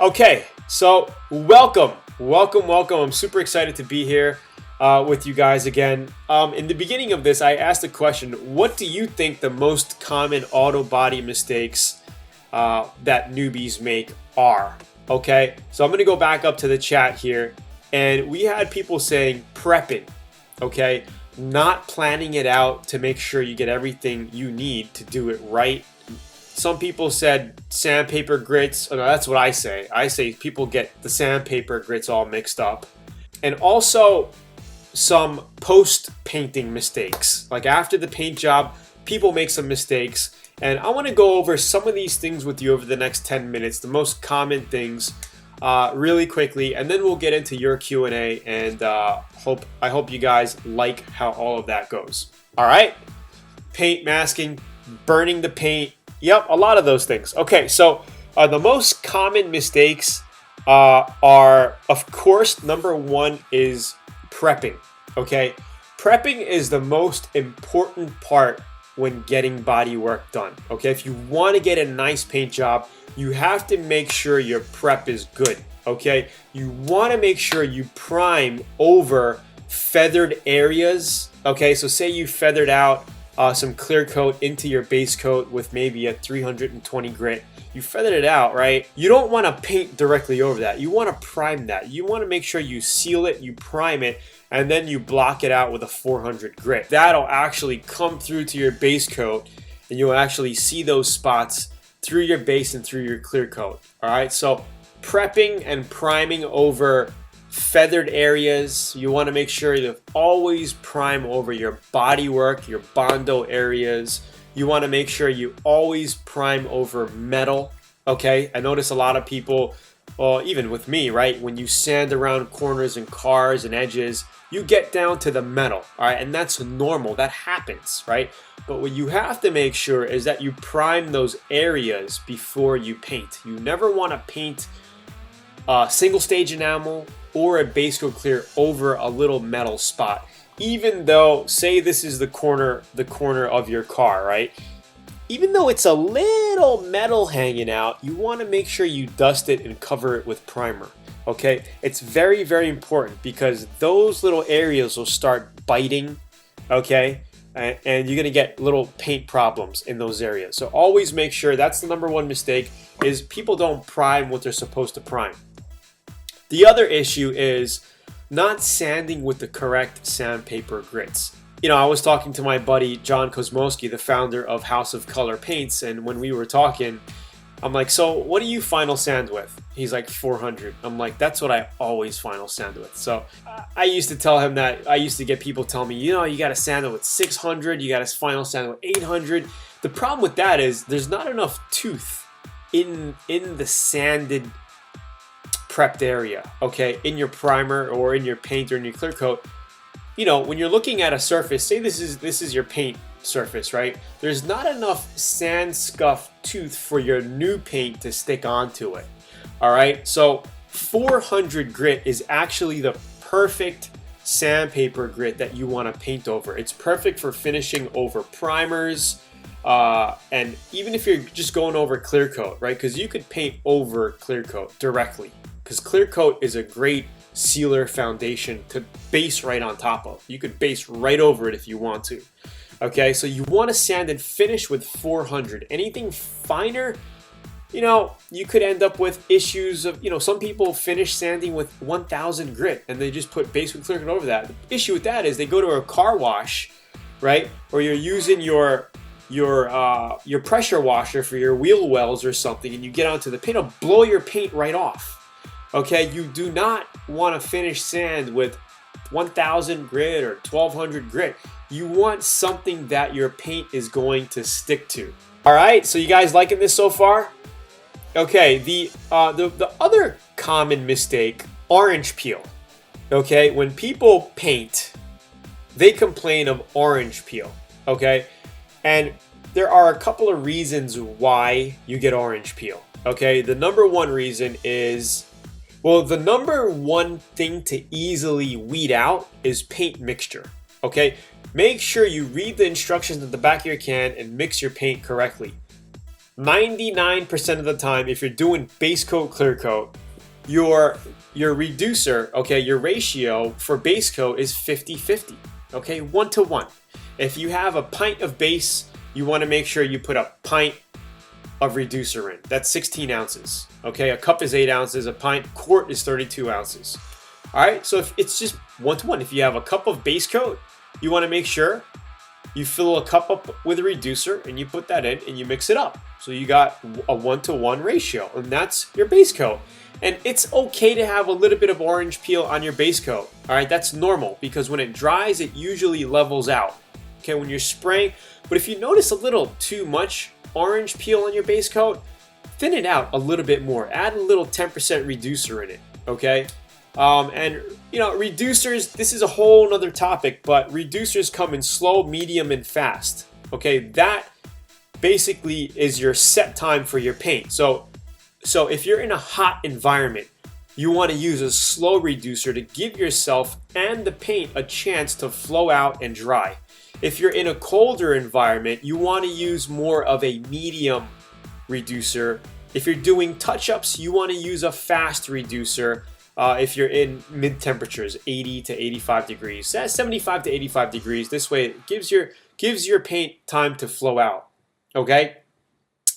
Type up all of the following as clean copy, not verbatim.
Okay, so welcome. I'm super excited to be here with you guys again. In the beginning of this, I asked a question: what do you think the most common auto body mistakes that newbies make are? Okay, so I'm gonna go back up to the chat here, and we had people saying prepping. Okay, not planning it out to make sure you get everything you need to do it right. Some people said sandpaper grits. Oh, no, that's what I say. I say people get the sandpaper grits all mixed up. And also some post-painting mistakes. Like after the paint job, people make some mistakes. And I want to go over some of these things with you over the next 10 minutes, the most common things really quickly. And then we'll get into your Q&A, and I hope you guys like how all of that goes. All right? Paint masking, burning the paint. Yep, a lot of those things. Okay, so the most common mistakes are, of course, number one is prepping. Okay, prepping is the most important part when getting body work done. Okay, if you want to get a nice paint job, you have to make sure your prep is good. Okay, you want to make sure you prime over feathered areas. Okay, so say you feathered out some clear coat into your base coat with maybe a 320 grit. You feathered it out, right? You don't want to paint directly over that. You want to prime that. You want to make sure you seal it, you prime it, and then you block it out with a 400 grit. That'll actually come through to your base coat, and you'll actually see those spots through your base and through your clear coat. All right, so prepping and priming over feathered areas. You want to make sure you always prime over your body work, your bondo areas. You want to make sure you always prime over metal. Okay, I notice a lot of people, well, even with me, right, when you sand around corners and cars and edges, you get down to the metal. All right, and that's normal, that happens, right? But what you have to make sure is that you prime those areas before you paint. You never want to paint single stage enamel or a base coat clear over a little metal spot. Even though, say this is the corner of your car, right? Even though it's a little metal hanging out, you want to make sure you dust it and cover it with primer. Okay, it's very, very important because those little areas will start biting. Okay, and you're gonna get little paint problems in those areas. So always make sure, that's the number one mistake, is people don't prime what they're supposed to prime. The other issue is not sanding with the correct sandpaper grits. You know, I was talking to my buddy John Kosmowski, the founder of House of Color Paints, and when we were talking, I'm like, so what do you final sand with? He's like, 400. I'm like, that's what I always final sand with. So I used to tell him that. I used to get people tell me, you know, you got to sand it with 600, you got to final sand it with 800. The problem with that is there's not enough tooth in the sanded prepped area, okay, in your primer or in your paint or in your clear coat. You know, when you're looking at a surface, say this is your paint surface, right? There's not enough sand scuff tooth for your new paint to stick onto it. All right, so 400 grit is actually the perfect sandpaper grit that you want to paint over. It's perfect for finishing over primers, and even if you're just going over clear coat, right? Because you could paint over clear coat directly, because clear coat is a great sealer foundation to base right on top of. You could base right over it if you want to. Okay, so you want to sand and finish with 400. Anything finer, you know, you could end up with issues of, you know, some people finish sanding with 1000 grit and they just put base with clear coat over that. The issue with that is they go to a car wash, right? Or you're using your pressure washer for your wheel wells or something, and you get onto the paint, it'll blow your paint right off. Okay, you do not want to finish sand with 1000 grit or 1200 grit. You want something that your paint is going to stick to. All right, so you guys liking this so far? Okay, the other common mistake, orange peel. Okay, when people paint, they complain of orange peel. Okay, and there are a couple of reasons why you get orange peel. Okay, the number one reason is, well, the number one thing to easily weed out is paint mixture. Okay, make sure you read the instructions at the back of your can and mix your paint correctly. 99% of the time, if you're doing base coat, clear coat, your reducer, okay, your ratio for base coat is 50-50, okay, 1-to-1. If you have a pint of base, you want to make sure you put a pint of reducer in. That's 16 ounces, okay? A cup is 8 ounces, a quart is 32 ounces. All right, so if it's just 1-to-1. If you have a cup of base coat, you want to make sure you fill a cup up with a reducer and you put that in and you mix it up. So you got a 1-to-1 ratio, and that's your base coat. And it's okay to have a little bit of orange peel on your base coat. All right, that's normal because when it dries, it usually levels out. Okay, when you're spraying, but if you notice a little too much orange peel on your base coat, thin it out a little bit more. Add a little 10% reducer in it. Okay, and you know, reducers, this is a whole nother topic, but reducers come in slow, medium, and fast. Okay, that basically is your set time for your paint. So if you're in a hot environment, you want to use a slow reducer to give yourself and the paint a chance to flow out and dry. If you're in a colder environment, you want to use more of a medium reducer. If you're doing touch-ups, you want to use a fast reducer. If you're in mid temperatures, 80 to 85 degrees, 75 to 85 degrees, this way it gives your paint time to flow out. Okay?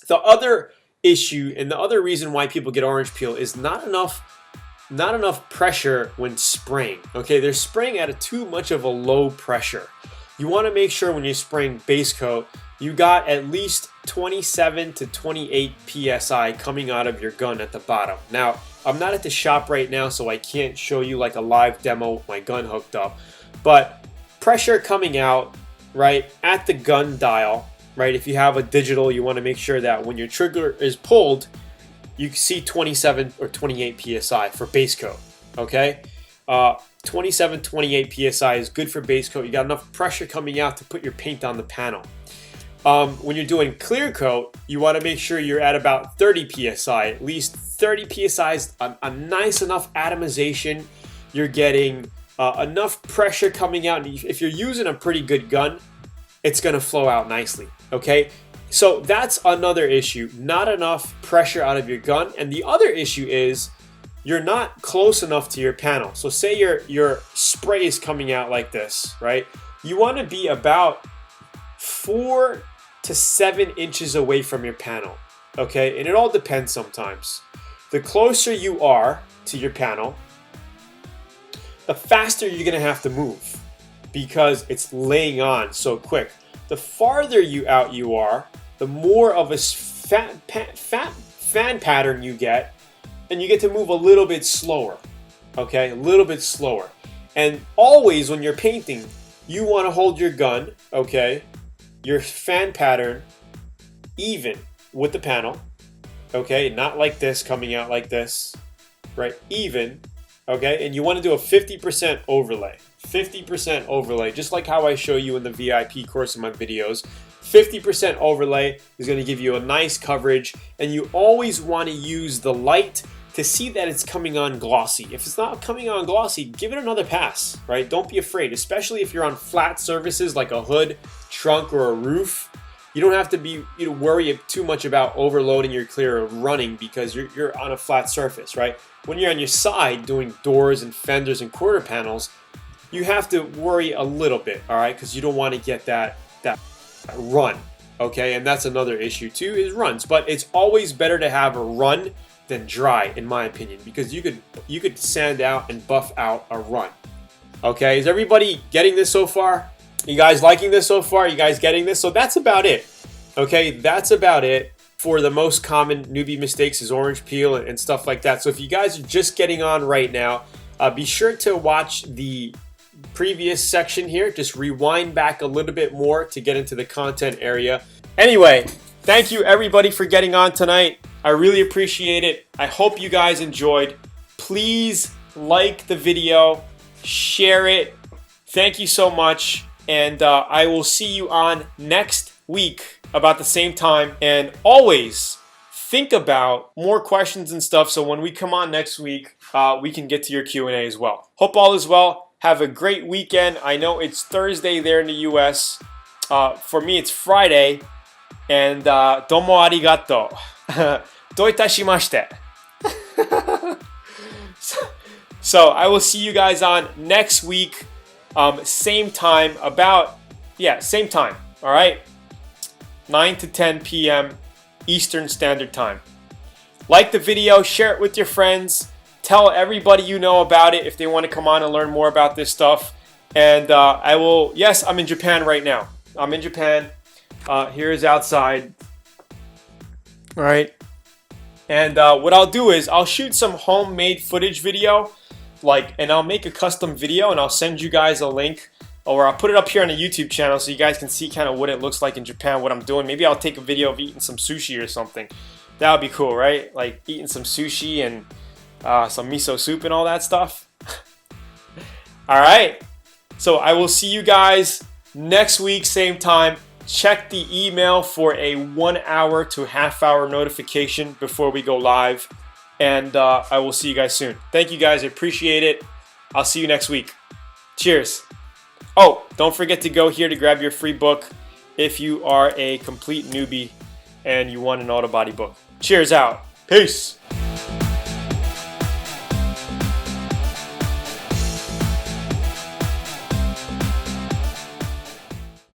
The other issue and the other reason why people get orange peel is not enough pressure when spraying. Okay, they're spraying at too much of a low pressure. You want to make sure when you're spraying base coat, you got at least 27 to 28 psi coming out of your gun at the bottom. Now, I'm not at the shop right now, so I can't show you like a live demo with my gun hooked up, but pressure coming out right at the gun dial, right? If you have a digital, you want to make sure that when your trigger is pulled, you see 27 or 28 psi for base coat. Okay, 27, 28 psi is good for base coat. You got enough pressure coming out to put your paint on the panel. When you're doing clear coat, you want to make sure you're at about 30 psi. At least 30 psi is a nice enough atomization. You're getting enough pressure coming out. If you're using a pretty good gun, it's going to flow out nicely. Okay, so that's another issue. Not enough pressure out of your gun. And the other issue is you're not close enough to your panel. So say your spray is coming out like this, right? You want to be about 4 to 7 inches away from your panel. Okay, and it all depends sometimes. The closer you are to your panel, the faster you're going to have to move because it's laying on so quick. The farther out you are, the more of a fan pattern you get, and you get to move a little bit slower. Okay, a little bit slower. And always when you're painting, you want to hold your gun, okay, your fan pattern even with the panel. Okay, not like this, coming out like this, right? Even, okay? And you want to do a 50% overlay. 50% overlay, just like how I show you in the VIP course in my videos. 50% overlay is going to give you a nice coverage, and you always want to use the light to see that it's coming on glossy. If it's not coming on glossy, give it another pass, right? Don't be afraid, especially if you're on flat surfaces like a hood, trunk, or a roof. You don't have to worry too much about overloading your clear or running because you're on a flat surface, right? When you're on your side doing doors and fenders and quarter panels, you have to worry a little bit, all right? Because you don't want to get that run, okay? And that's another issue too, is runs. But it's always better to have a run than dry, in my opinion, because you could sand out and buff out a run. Okay, is everybody getting this so far? You guys liking this so far? You guys getting this? So that's about it. Okay, that's about it for the most common newbie mistakes is orange peel and stuff like that. So if you guys are just getting on right now, be sure to watch the previous section here. Just rewind back a little bit more to get into the content area. Anyway, thank you everybody for getting on tonight. I really appreciate it. I hope you guys enjoyed. Please like the video, share it. Thank you so much. And I will see you on next week about the same time. And always think about more questions and stuff, so when we come on next week, we can get to your Q&A as well. Hope all is well. Have a great weekend. I know it's Thursday there in the US. For me, it's Friday. And domo arigato. どういたしまして。So I will see you guys on next week. Same time, same time. All right, 9 to 10 p.m. Eastern Standard Time. Like the video, share it with your friends. Tell everybody you know about it if they want to come on and learn more about this stuff. And yes, I'm in Japan right now. I'm in Japan. Here is outside. All right. And what I'll do is I'll shoot some homemade footage video, and I'll make a custom video and I'll send you guys a link, or I'll put it up here on the YouTube channel so you guys can see kind of what it looks like in Japan, what I'm doing. Maybe I'll take a video of eating some sushi or something. That would be cool, right? Like eating some sushi and some miso soup and all that stuff. All right. So I will see you guys next week, same time. Check the email for a 1 hour to half hour notification before we go live. And I will see you guys soon. Thank you guys. I appreciate it. I'll see you next week. Cheers. Oh, don't forget to go here to grab your free book if you are a complete newbie and you want an auto body book. Cheers out. Peace.